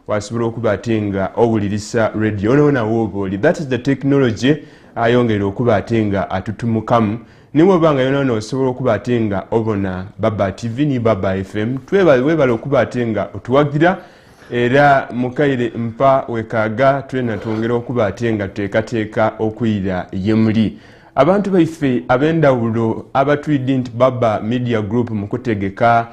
wasobola okuba ate nga owulirisa radio ononawo obaoli. That is the technology ayongera okuba ate nga atutumukamu. Niwe banga yona osobola okuba ate nga obona Baba TV ni Baba FM. Webala okuba ate nga otuwagira era mukaire mpa wekaaga twena twongera okuba ate nga tuteekateeka okuyira yemuli. Abantu baife ab'endawulo abatwidde nti Baba Media Group mu kutegeka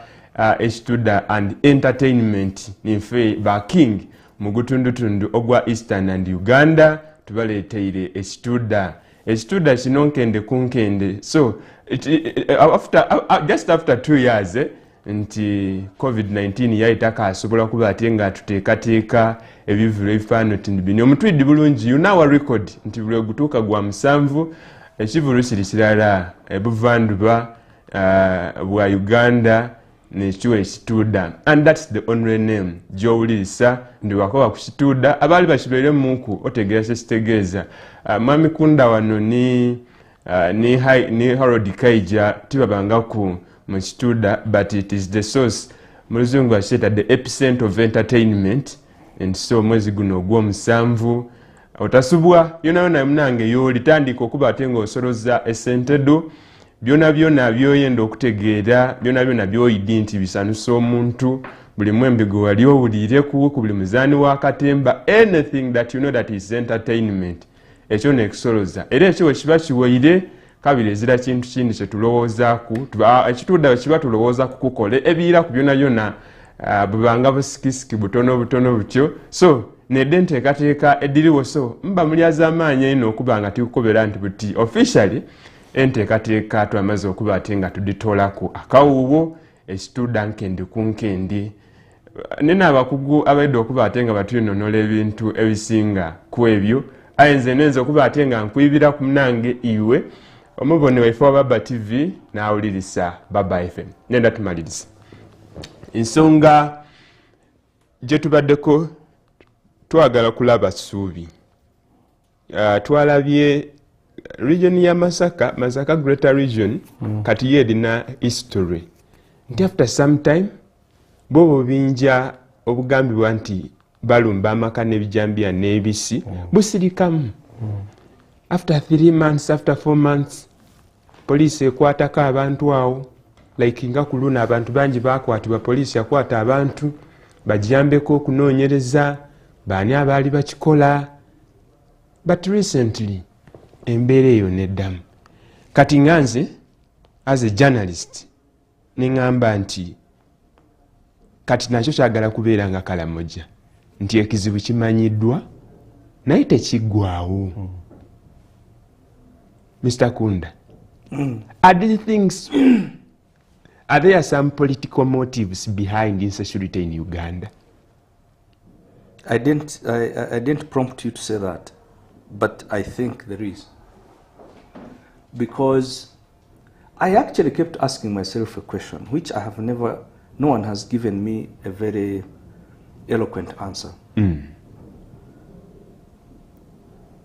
ekituda and entertainment ninfe ba king mu gutundutundu ogwa Eastern and Uganda tubaleeteire ekituda kino nkende ku nkende. So just after 2 years nti COVID-19 yaitaka asobola kuba ate nga tuteekateeka ebivulo ebifaano bino omutwidde bulungi yunawa record nti buli gutuuka gwa 7 ekivulu kiri kirala ebuvanduba bwa Uganda nekiwa ekituda, and that's the only name gy'owulirisa ndi wakoba ku kituda. Abaali bakibeere muku otegeera kyekitegeeza. Mwami Kunda wano ni Harold Kaija tibabangaku mu kituda, but it is the source muluzungu akiyita the epicenter of entertainment. And so mwezi guno ogw'omusanvu otasubwa yona munange yolitandika okuba ate ng'osoloza esente do byona byoyenda okutegeera byona byoyidde nti bisanusa omuntu buli mwembi gwe wali owulireku ku buli muzaani wa katemba, anything that you know that is entertainment ekyo nekisoloza era ekyo wekiba kiwoire kabiri ezira kintu kindi kyetulowoozaku ekituda kiba tulowooza kukukole ebiira ku byona bubanga busikisiki butono butyo. So nedde nteekateeka ediriwo, so mba mulyaza amaanyi eno okuba nga tukukobera nti buti officially enteekateeka twamaze okuba ate nga tuditoolaku akawuwo ekituda nkende ku nkende. Nene abakugu abaidde okuba ate nga batwinonola ebintu ebisinga ku ebyo ayinza nenza okuba ate nga nkwibira ku munange iwe omubone waife wa Baba TV n'awulirisa Baba FM. Nenda tumaliriza ensonga gye tubaddeko twagala kulaba Ssuubi. Twalabye region ya Masaka Greater Region kati yerina history nti after some time bobo binja obugambibwa nti balumba amaka n'ebijambia n'ebisi busirikamu. After 3 months, after 4 months, police ekwatako abantu awo like nga kuluna abantu bangi bakwatibwa, police yakwata abantu bajambeko okunoonyereza baani abaali bakikola. But recently embeera eyo neddamu. Kati nganze as a journalist neŋŋamba nti kati nakyo kyagala kubeera nga kalamoja nti ekizibu kimanyiddwa naye tekiggwaawo. Mr. Kunda, are these things are there some political motives behind insecurity in Uganda? I didn't prompt you to say that, but I think there is. Because I actually kept asking myself a question, which no one has given me a very eloquent answer.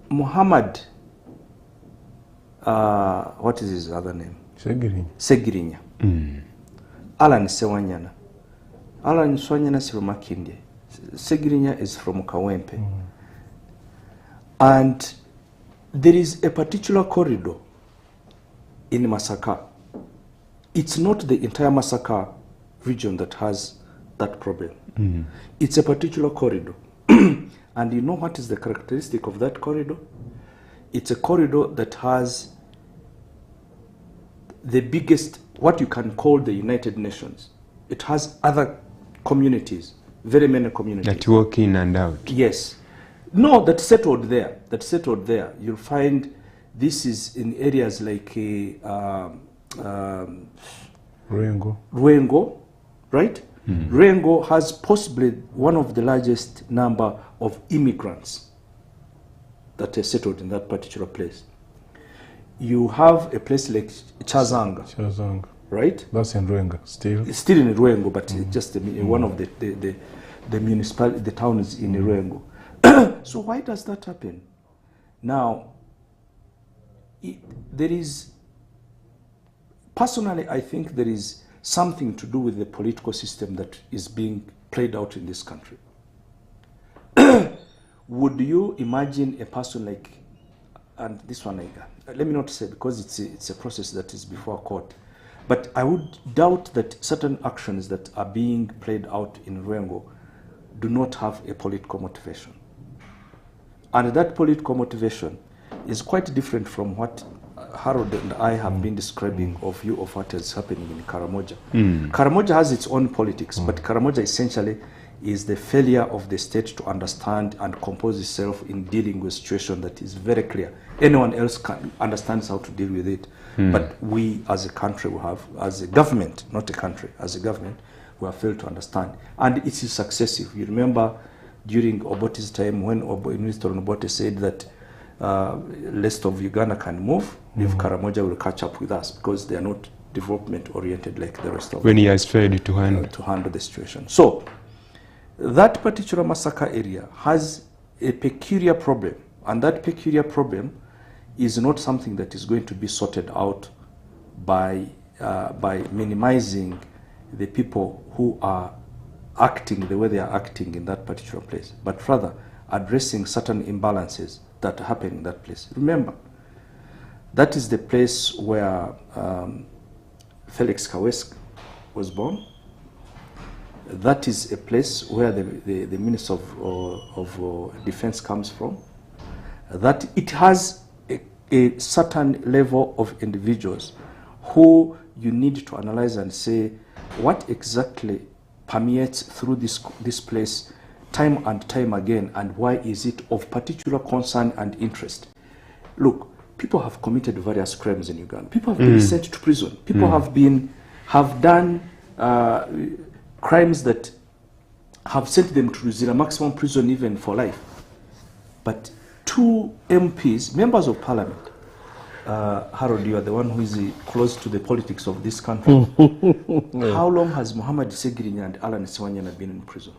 Muhammad, what is his other name? Segirinya. Alan Sewanyana. Alan Sewanyana is from Makindye. Segirinya is from Kawempe. And there is a particular corridor in Masaka. It's not the entire Masaka region that has that problem. It's a particular corridor. And you know what is the characteristic of that corridor? It's a corridor that has the biggest, what you can call the United Nations. It has other communities, very many communities. That walk in and out. Yes. No, that settled there. You'll find this is in areas like Ruengo, right? Ruengo has possibly one of the largest number of immigrants that are settled in that particular place. You have a place like Chazanga, right? That's in Ruengo still. It's still in Ruengo, but just one of the municipality, the towns in Ruengo. So why does that happen? Now, there is, personally, I think there is something to do with the political system that is being played out in this country. would you imagine a person like, and this one, let me not say because it's a process that is before court, but I would doubt that certain actions that are being played out in Rwengo do not have a political motivation. And that political motivation is quite different from what Harold and I have been describing of what is happening in Karamoja. Karamoja has its own politics, but Karamoja essentially is the failure of the state to understand and compose itself in dealing with a situation that is very clear. Anyone else understands how to deal with it, but we as a country, we have, as a government, not a country, as a government, we have failed to understand. And it is successive. You remember during Obote's time when Minister Obote said that rest of Uganda can move if Karamoja will catch up with us because they are not development oriented like the rest of when he has failed to handle the situation. So that particular Masaka area has a peculiar problem, and that peculiar problem is not something that is going to be sorted out by minimizing the people who are acting the way they are acting in that particular place, but rather addressing certain imbalances that happen in that place. Remember, that is the place where Felix Kawesk was born. That is a place where the Minister of Defense comes from. That it has a certain level of individuals who you need to analyze and say what exactly permeates through this place time and time again, and why is it of particular concern and interest. Look, people have committed various crimes in Uganda. People have been sent to prison. People have done crimes that have sent them to zero maximum prison, even for life. But two MPs, members of parliament, Harold, you are the one who is close to the politics of this country. How long has Muhammad Segirinya and Alan Siwanyana been in prison?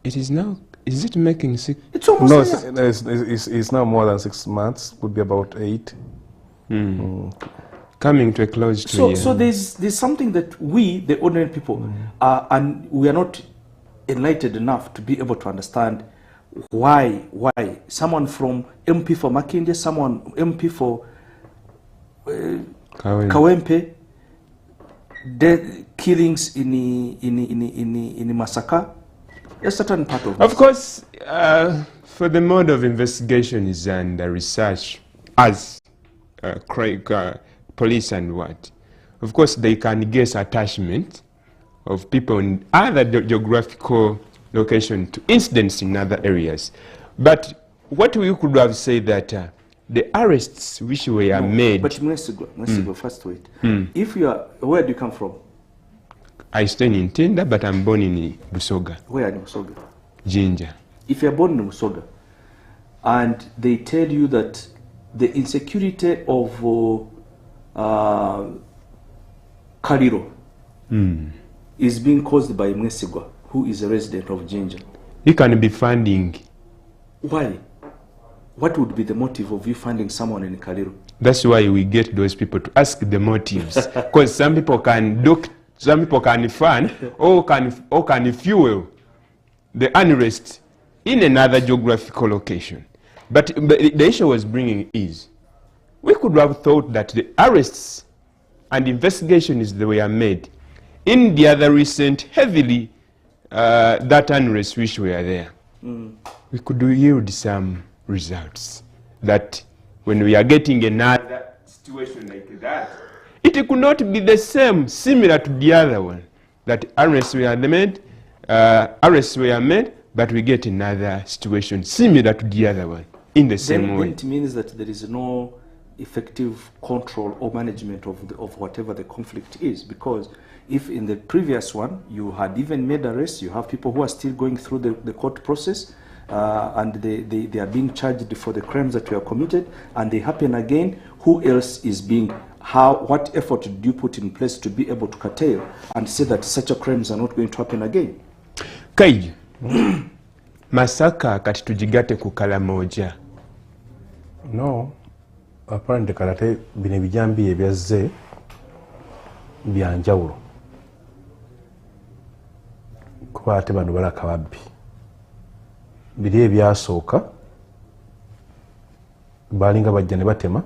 It is now, is it making 6? It's almost no, it's now more than 6 months, would be about 8. Coming to a close to a year. So there's something that we, the ordinary people, and we are not enlightened enough to be able to understand why someone from MP for Makinde, someone MP for Kawempe, death, killings in Masaka, a certain part of Of course, for the mode of investigations and research, as police and what, of course they can guess attachment of people in other geographical location to incidents in other areas. But what we could have said that the arrests which were made... But Mwesigwa, first wait. If you are, where do you come from? I stay in Tenda, but I'm born in Busoga. Where in Busoga? Jinja. If you are born in Busoga, and they tell you that the insecurity of Kariro is being caused by Mwesigwa, who is a resident of Jinja. He can be funding. Why? What would be the motive of you finding someone in Kariro? That's why we get those people to ask the motives. Because some people can look, some people can fund or can fuel the unrest in another geographical location. But the issue was bringing is, we could have thought that the arrests and investigations that were made in the other recent heavily that unrest which were there, we could yield some results. That when we are getting another situation like that, it could not be the same, similar to the other one. That arrests were made, but we get another situation similar to the other one in the same way. Then it means that there is no effective control or management of whatever the conflict is, because if in the previous one you had even made arrests, you have people who are still going through the court process and they are being charged for the crimes that were committed, and they happen again, who else is being, what effort do you put in place to be able to curtail and say that such crimes are not going to happen again? Kaiju, Masaka kati tujigate kukala moja. No. Apparently karate bine bijambi ebyazze byanjawulo. Kuba ate bano balaka babbi. biri ebyasooka balinga bajja ne batema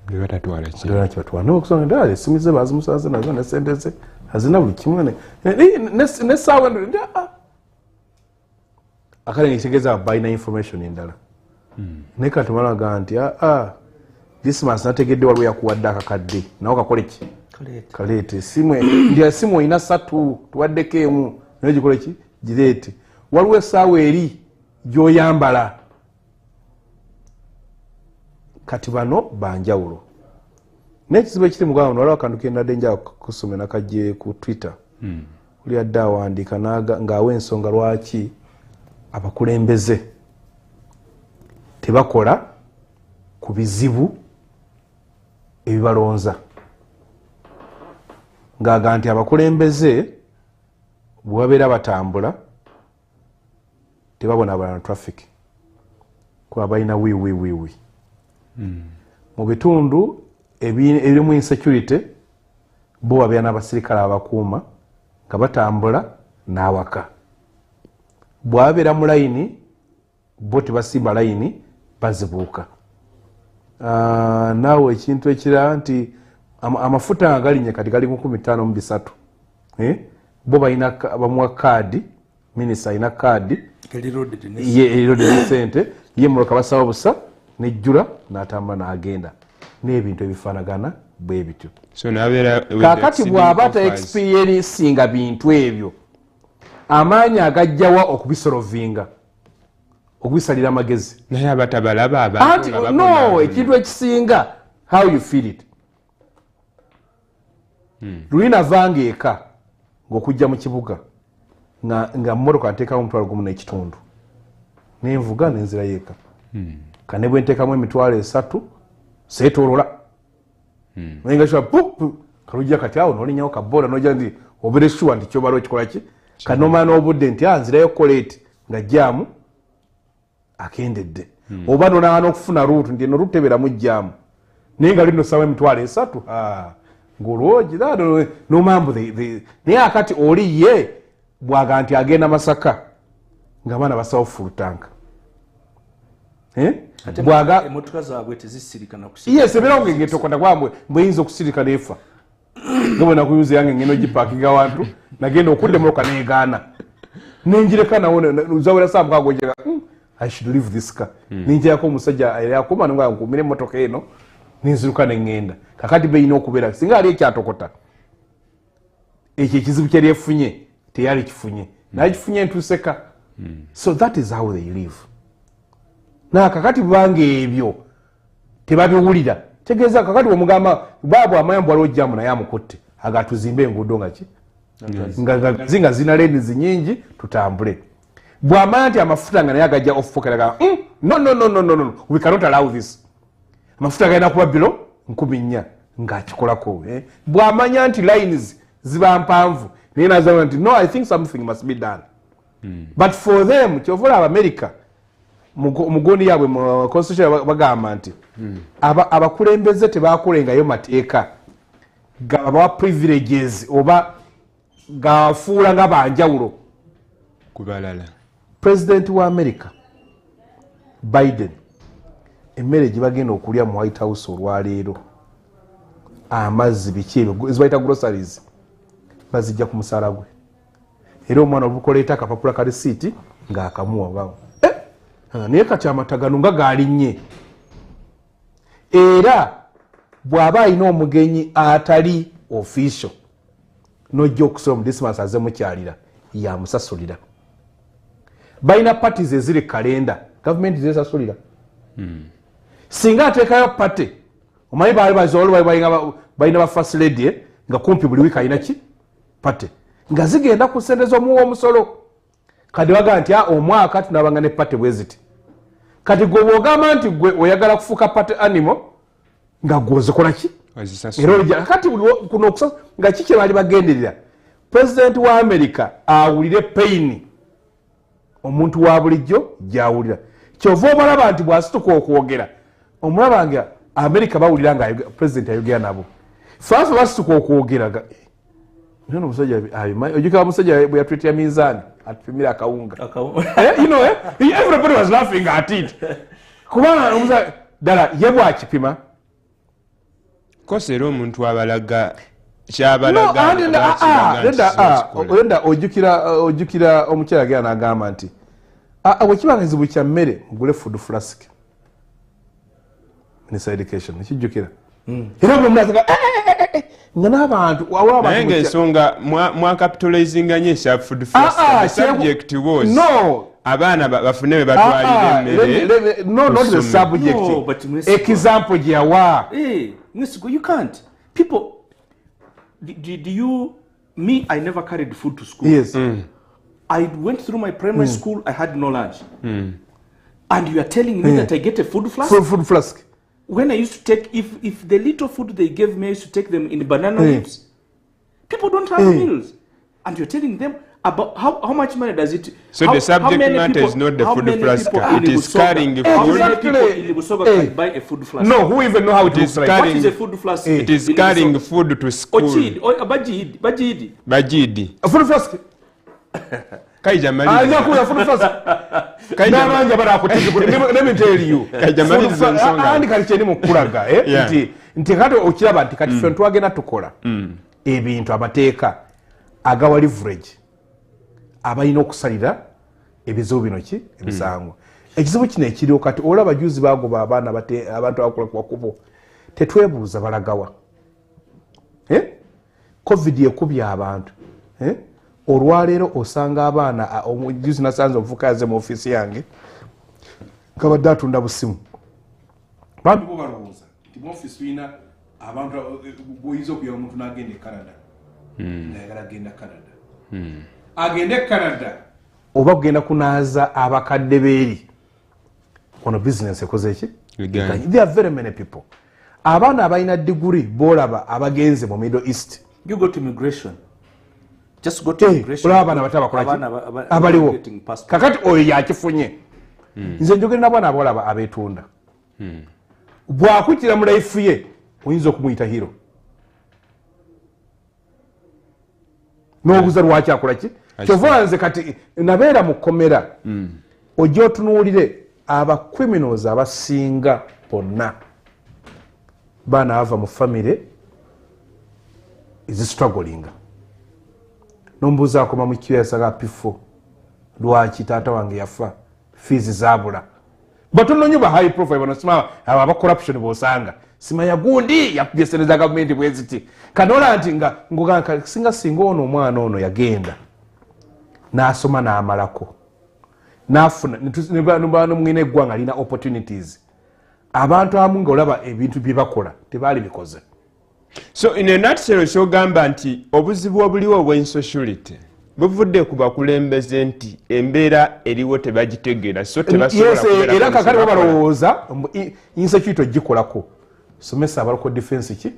bebatatwala nokusonga ddala essimu ze bazimusaze nazo ne sente ze azina buli kimu nesaawa akale nitegeeza balina information endala naye katumalaga nti dismas nategedde waliwo yakuwadde akakadde nawe kakole ki kaleete esimu olina 3 tuwaddeko emu naye gikole ki gireete waliwo essaawa eri gyoyambala kati bano banjawulo n'ekizibu ekiri mugamba waliwo akantu kendadde nja kusome nakajje ku Twitter oli adde awandiika ng'awa ensonga lwaki abakulembeze tebakola ku bizibu ebibalonza ng'aga nti abakulembeze bwe babeera batambula tebabona na traffic kuba balina wiiwiiwiiwi mu bitundu ebirimu insecurity bo babeera n'abasirikale abakuuma nga batambula n'awaka bwabeera mu layini bo tebasimba layini bazibuuka naawe ekintu ekirala nti amafuta nga galinye kati gali mu 53 bo balina bamuwa kaadi minisita alina kaadi erirodde sente ye muloka basaba busa nejjula n'atambula n'agenda n'ebintu ebifaanagana bwe bityo kaakati bw'aba ta experiencinga bintu ebyo amaanyi agajjawa okubisolovinga okubisalira amagezi naye abatabalaba no ekintu ekisinga how you feel it lulina vanga eka ng'okujja mu kibuga nga mmotoka nteekamu omutwalo gumu n'ekitundu nenvuga nenzira yeeka kane bwe nteekamu emitwalo 3 seetoolola nayenga kalujja kati awo nolinyawo kaboda nojja nti obere sure nti kyobala okikola ki kanomana obudde nti nzirayo koleeti nga jjaamu akendedde oba nonagana okufuna ruutu nti eno ruteberamu jjaamu naye nga lino sawa emitwalo 3 ng'olwogi nomambu naye akati oli ye bwaga nti agenda Masaka nga baana basawo fulutanka emotoka zaabwe tezisirikana seberawo ngengetokonda kwambwe mbweyinza okusirika nefa nga bwe nakuyuza yange ngeno gipakinga wantu nagenda okudde muloka negaana nenjireka nawo zawera samukagojaga I should leave this car ninjirako omusajja yakuma nga nkumire emotoka eno ninziruka nengenda kakati beyina okubeera singa ali ekyatokota ekyo ekizibu kyali efunye teyali kifunye naye kifunye entuseka so that is how they live kakati bwange ebyo tebabiwulira tegeeza kakati bwemugamba baabwe amayambu waliwo jjamu naye amukutte agatuzimbe enguudo nga ki nga zina lenizi nyingi tutambule bw'amanya nti amafuta nga naye agajja ofupokeraga no we cannot allow this amafuta galina kuba bilo 4,000 ng'akikolako bw'amanya nti lines ziba mpanvu naye nazaa nti no I think something must be done but for them kyovola America mugondi yaabwe mu constitution bagamba nti abakulembeze tebakolengayo mateeka gabawa privileges oba gafuula nga banjawulo kubalala. President wa America Biden emmere gye bagenda okulya mu White House olwaleero amazzi biki ebyo zibayita groceries bazijja ku musaala gwe era omwana olukoleeta akapapula ka risiiti ng'akamuwa bawo naye kati amatagano nga gaalinnye era bw'aba alina omugenyi atali official nojja okusoma omudisimansi aze mukyalira yamusasulira balina parties eziri kalenda gavumenti zesasulira singa ateekayo pate omanyi balina ba first lady nga kumpi buli wiiki alina ki pate nga zigenda ku ssente z'omuwa omusolo kati baga nti omwaka tunabanga ne pate bwe ziti kati gwe bw'ogamba nti gwe oyagala kufuuka pate animal nga gwozikola ki era kati kuno nga kiki baali bagenderera pulezidenti wa America awulire pain omuntu wa bulijjo gyawulira kyova obalaba nti bw'asituka okwogera omulaba nga America bawulira nga pulezidenti ayogera nabo faafe basituka okwogeraga Nano musajja ojukira musajja bwe yatweetya mizani atupimira akawunga. Everybody was laughing at it. Kubanga omusajja dala ye bwakipima kosera omuntu abalaga kyabalaga ojjukira omukyala gera n'agamba nti bwekiba kizibu kya mmere mugule food flask minister education ekijjukira era bwemunaga nga n'abantu naye ng'ensonga mwakapitalizinga nyo esya food flask subject was abaana bafune be batwalira emmere not the subject example gyawa you can't people do you me I never carried food to school. Yes. I went through my primary school, I had no lunch. And you are telling me that I get a food flask? Food flask. When I used to take, if the little food they gave me, I used to take them in banana leaves. People don't have meals. And you're telling them about how much money does it... So the subject matter is not the food flask. It is carrying food. How many people in Libusoga can buy a food flask? No, who even know how it is? What is a food flask? It is carrying food to school. Bajidi. A food flask? Kaija mali. Food flask. Kaija mali. Let me tell you. Kaija mali nsonga. Andi kalicheni mukulaga, nti kati okiraba nti kati ffe twagenda tukola ebintu amateeka agawa leverage abalina okusalira ebizibu bino ki ebisango ekizibu kino ekiriwo kati olaba juzi bagoba abaana abantu abakola ku makubo tetwebuuza balagawa covid ekubya abantu olwaleero osanga abaana juzi nasanze omuvuka yaze mu ofiisi yange kabadde atunda busimu bantu bo balowooza nti mu ofiisi tulina abantu bwoyinza okuya omuntu n'agenda e Canada nayagala agenda Canada agende Canada oba kugenda kunaaza abakadde beeri ono business ekoze eki there are very many people abaana abalina diguri boolaba abagenze mu Middle East you go to immigration just go to immigration olaba abaana bato abakolaki abaliwo kakati oyo yakifunye nze njogera n'abaana abolaba abeetunda bwakukira mu life ye oyinza okumuyita hero n'obuuza lwaki akola ki kyova nze kati nabeera mu kkomera ojja otunuulire abacriminals abasinga bonna baana bava mu famire ezistrugglinga n'omubuuza akoma mu kiyasaga pifo lwaki taata wange yafa fees zabula batono nyo ba high profile bano sima aba corruption bosanga sima ya gundi yakugesereza government bweziti kanola nti nga ngoga singa ono omwana ono yagenda n'asoma n'amalako n'afuna nibano mwine eggwanga lina opportunities abantu abamu nga olaba ebintu bye bakola tebaali bikoze. So in a nutshell kyogamba nti obuzibu obuliwo obw'insosurity buvudde ku bakulembeze nti embeera eriwo tebagitegeera so tebasobola kubeera era kakali balowooza insecurity ogikolako somesa abaloko defense ki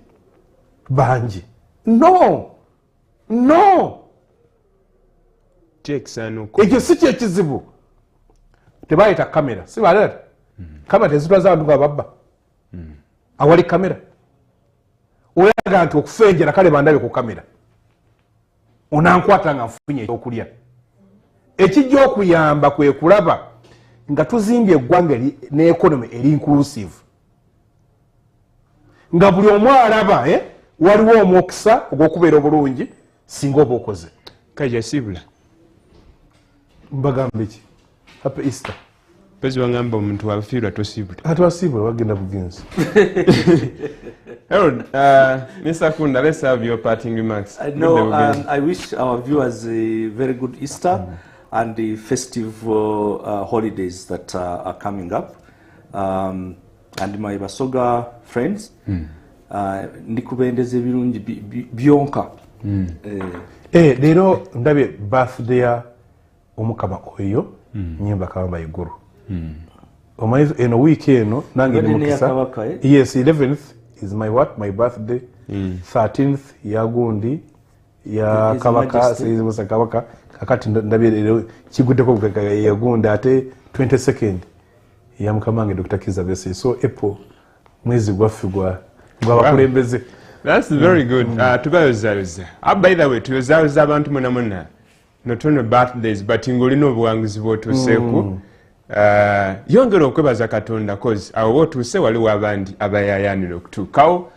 bangi no ekyo si kyekizibu tebayita kamera si balala kamera tezitwaza abantu nga babba awali kamera olaga nti okufenjera kale bandabe ku kamera onankwata nga nfunye ekyokulya ekijja okuyamba kwe kulaba nga tuzimbye eggwanga ne economy eri inclusive nga buli omu alaba waliwo omukisa ogw'okubeera obulungi singa oba okoze kaija sibula mbagamba ki happy Easter pezi wangamba omuntu wafiirwa tosibula atwasibula wagenda bugenzi. Harold, Mr. Kunda, let's have your parting remarks. I wish our viewers a very good Easter and the festive holidays that are coming up. And my Basoga friends, ndikubendeze birungi byonka. Leero ndabye birthday ya omukama oyo nyimba kamba iguru. Omanyi eno week eno nange ndi mukisa. Yes, 11th is my birthday. 13th ya gundi ya kabaka sizimusa kabaka kakati ndabye kiguddeko ya gundi ate 22nd ya mukamange Dr. Kiza Bese. So April mwezi gwaffe gwa bakulembeze. That's very good. Tubayozayoza. By the way, tuyozayoza abantu muna. Not only birthdays, but ngolino obuwanguzi bw'otuuseeko. Yongera okwebaza Katonda cause awo w'otuuse waliwo abandi abayayaanira okutuukawo.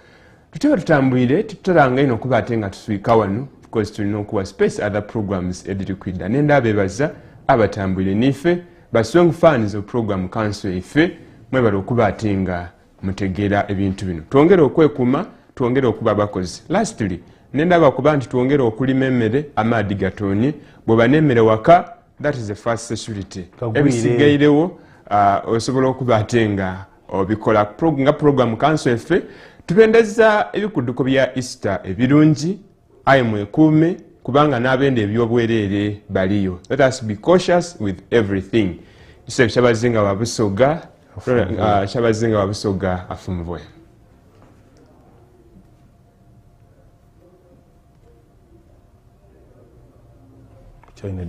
Tuteba tutambwire tutalanga ino okuba ate nga tuswika wano because tulina okuwa space other programs ediri kwidda. Nenda abeebaza abatambwire niffe ba strong fans of program council Yaife mwebala okuba ate nga mutegeera ebintu bino. Twongere okwekuuma, twongere okuba abakozi. Lastly, nenda bakuba nti twongere okulima emmere amaadi gatoonye bw'oba n'emmere waka. That is the first security. Ebisigairewo osobola okuba ate nga obikola nga program council Yaife tupendeza ebikudduko bya Easter ebirungi aye mwekuume kubanga n'abende ebyobwereere baliyo. Let us be cautious with everything. Ise kyabazinga wabusoga afumvwe. China